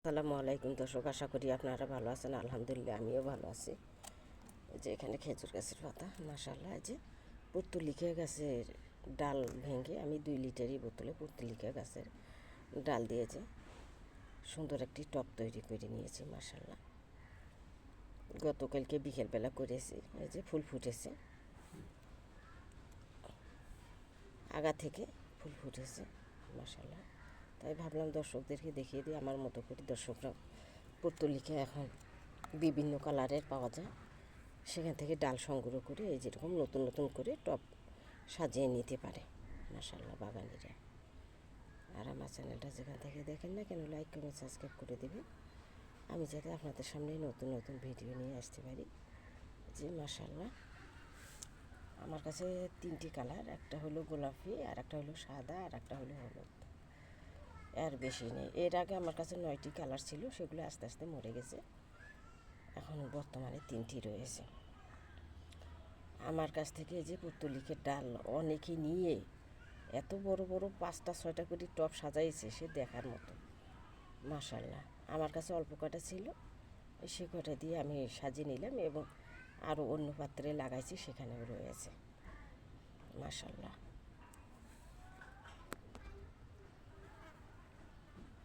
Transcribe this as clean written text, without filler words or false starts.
আসসালামু আলাইকুম দর্শক, আশা করি আপনারা ভালো আছেন। আলহামদুলিল্লাহ আমিও ভালো আছি। যে এখানে খেজুর গাছের পাতা, মাশাআল্লাহ। যে পুর্তলিকা গাছের ডাল ভেঙে আমি 2 লিটারই বোতলে পুর্তলিকা গাছের ডাল দিয়েছে সুন্দর একটি টব তৈরি করে নিয়েছি, মাশাআল্লাহ। গতকালকে বিকেলবেলা করেছি। এই যে ফুল ফুটেছে, আগা থেকে ফুল ফুটেছে, মাশাআল্লাহ। তাই ভাবলাম দর্শকদেরকে দেখিয়ে দিই। আমার মতো করে দর্শকরা পুর্তলিকা এখন বিভিন্ন কালারের পাওয়া যায়, সেখান থেকে ডাল সংগ্রহ করে এই যেরকম নতুন নতুন করে টব সাজিয়ে নিতে পারে, মাশাআল্লাহ, বাগানিরা। আর আমার চ্যানেলটা যেখান থেকে দেখেন না কেন, লাইক কমেন্ট সাবস্ক্রাইব করে দেবেন, আমি যাতে আপনাদের সামনে নতুন নতুন ভিডিও নিয়ে আসতে পারি। যে মাশাআল্লাহ, আমার কাছে 3টি কালার, একটা হলো গোলাপি, আর একটা হলো সাদা, আর একটা হলো হলুদ। এর বেশি নেই। এর আগে আমার কাছে 9টি কালার ছিল, সেগুলো আস্তে আস্তে মরে গেছে। এখন বর্তমানে 3টি রয়েছে। আমার কাছ থেকে যে পুর্তলিকের ডাল অনেকে নিয়ে এত বড় বড় 5টা 6টা করে টব সাজাইছে, সে দেখার মতো, মাশাআল্লাহ। আমার কাছে অল্প কটা ছিল, সে কটা দিয়ে আমি সাজিয়ে নিলাম এবং আরও অন্য পাত্রে লাগাইছি, সেখানেও রয়েছে, মাশাআল্লাহ।